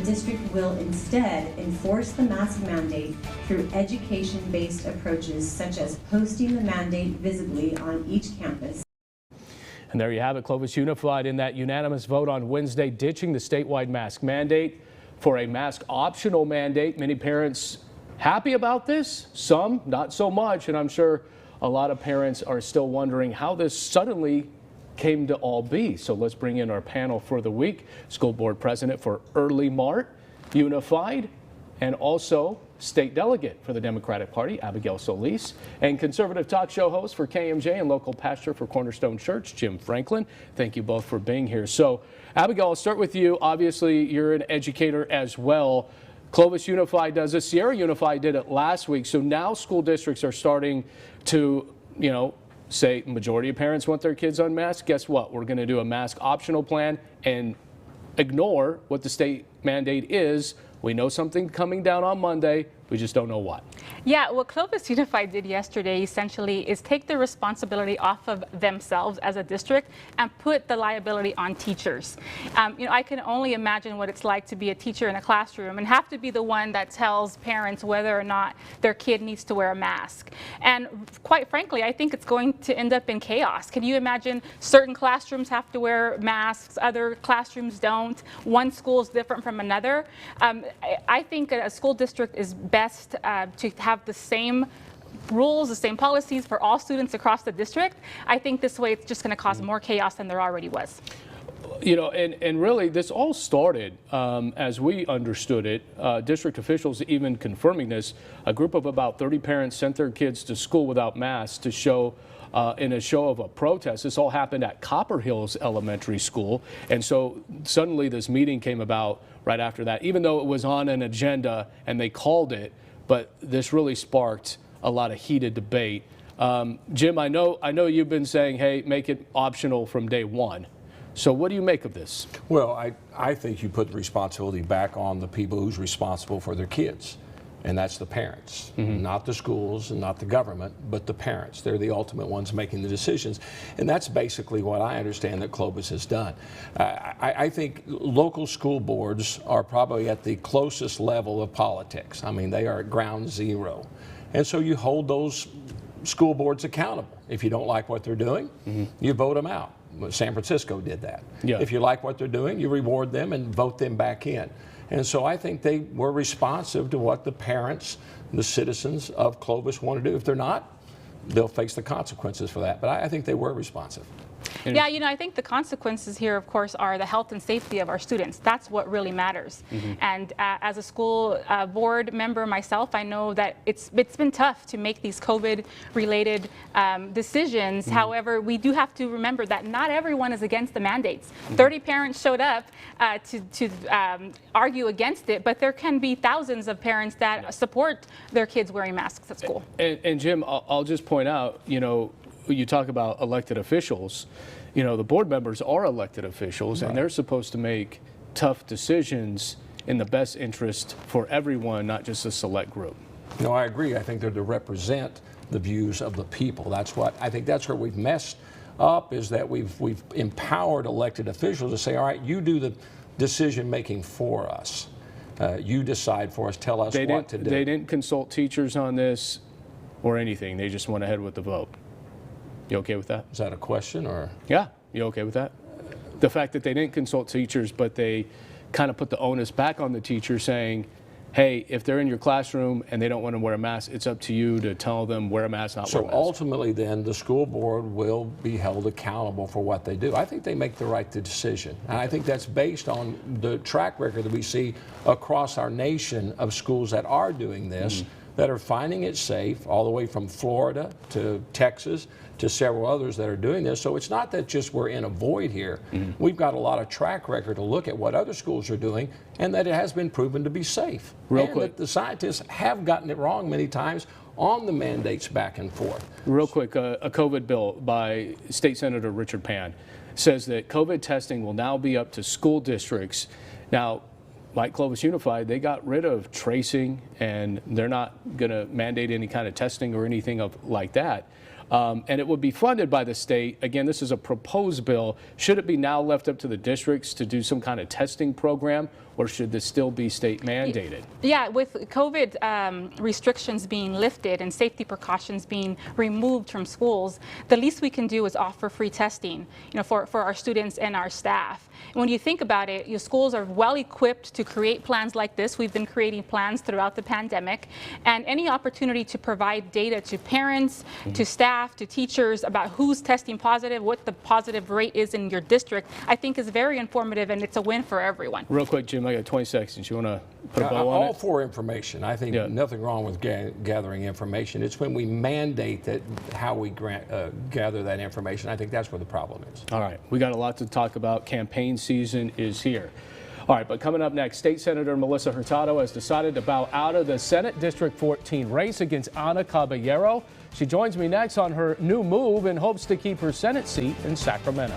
district will instead enforce the mask mandate through education-based approaches such as posting the mandate visibly on each campus. And there you have it, Clovis Unified in that unanimous vote on Wednesday, ditching the statewide mask mandate for a mask optional mandate. Many parents happy about this, some not so much, and I'm sure a lot of parents are still wondering how this suddenly came to all be. So let's bring in our panel for the week. School Board President for Early Mart Unified, and also State Delegate for the Democratic Party, Abigail Solis, and Conservative Talk Show host for KMJ and local pastor for Cornerstone Church, Jim Franklin. Thank you both for being here. So, Abigail, I'll start with you. Obviously, you're an educator as well. Clovis Unified does it. Sierra Unified did it last week. So now school districts are starting to, say majority of parents want their kids unmasked. Guess what? We're going to do a mask optional plan and ignore what the state mandate is. We know something coming down on Monday. We just don't know what. Yeah, what Clovis Unified did yesterday essentially is take the responsibility off of themselves as a district and put the liability on teachers. I can only imagine what it's like to be a teacher in a classroom and have to be the one that tells parents whether or not their kid needs to wear a mask. And quite frankly, I think it's going to end up in chaos. Can you imagine certain classrooms have to wear masks, other classrooms don't, one school is different from another? I think a school district is best to have the same rules, the same policies for all students across the district. I think this way it's just going to cause more chaos than there already was. And really this all started, as we understood it, district officials even confirming this, a group of about 30 parents sent their kids to school without masks to show in a show of a protest. This all happened at Copper Hills Elementary School. And so suddenly this meeting came about right after that, even though it was on an agenda and they called it, but this really sparked a lot of heated debate. Jim, I know you've been saying, hey, make it optional from day one. So what do you make of this? Well, I think you put the responsibility back on the people who's responsible for their kids. And that's the parents, not the schools and not the government, but the parents. They're the ultimate ones making the decisions. And that's basically what I understand that Clovis has done. I think local school boards are probably at the closest level of politics. I mean, they are at ground zero. And so you hold those school boards accountable. If you don't like what they're doing, you vote them out. San Francisco did that. Yeah. If you like what they're doing, you reward them and vote them back in. And so I think they were responsive to what the parents, the citizens of Clovis want to do. If they're not, they'll face the consequences for that. But I think they were responsive. Yeah, I think the consequences here, of course, are the health and safety of our students. That's what really matters. And as a school board member myself, I know that it's been tough to make these COVID-related decisions. However, we do have to remember that not everyone is against the mandates. 30 parents showed up to argue against it, but there can be thousands of parents that support their kids wearing masks at school. And Jim, I'll just point out, you talk about elected officials, the board members are elected officials, and they're supposed to make tough decisions in the best interest for everyone, not just a select group. No, I agree. I think they're to represent the views of the people. I think that's where we've messed up, is that we've empowered elected officials to say, all right, you do the decision making for us. You decide for us, tell us what to do. They didn't consult teachers on this or anything. They just went ahead with the vote. You okay with that? Is that a question, or? Yeah, you okay with that? The fact that they didn't consult teachers, but they kind of put the onus back on the teacher, saying, hey, if they're in your classroom and they don't want to wear a mask, it's up to you to tell them wear a mask, not wear a mask. So ultimately then the school board will be held accountable for what they do. I think they make the right decision. And I think that's based on the track record that we see across our nation of schools that are doing this, that are finding it safe, all the way from Florida to Texas to several others that are doing this. So it's not that just we're in a void here. We've got a lot of track record to look at what other schools are doing, and that it has been proven to be safe. Real and quick, that the scientists have gotten it wrong many times on the mandates back and forth. Real quick, a COVID bill by State Senator Richard Pan says that COVID testing will now be up to school districts. Now, like Clovis Unified, they got rid of tracing, and they're not going to mandate any kind of testing or anything like that. and it would be funded by the state. Again, this is a proposed bill. Should it be now left up to the districts to do some kind of testing program, or should this still be state mandated? Yeah, with COVID restrictions being lifted and safety precautions being removed from schools, the least we can do is offer free testing, for our students and our staff. And when you think about it, your schools are well equipped to create plans like this. We've been creating plans throughout the pandemic, and any opportunity to provide data to parents, to staff, to teachers about who's testing positive, what the positive rate is in your district, I think is very informative, and it's a win for everyone. Real quick, Jim, I got 20 seconds. You want to put a bow on it? All for information. I think nothing wrong with gathering information. It's when we mandate that how we gather that information. I think that's where the problem is. All right. We got a lot to talk about. Campaign season is here. All right, but coming up next, State Senator Melissa Hurtado has decided to bow out of the Senate District 14 race against Ana Caballero. She joins me next on her new move and hopes to keep her Senate seat in Sacramento.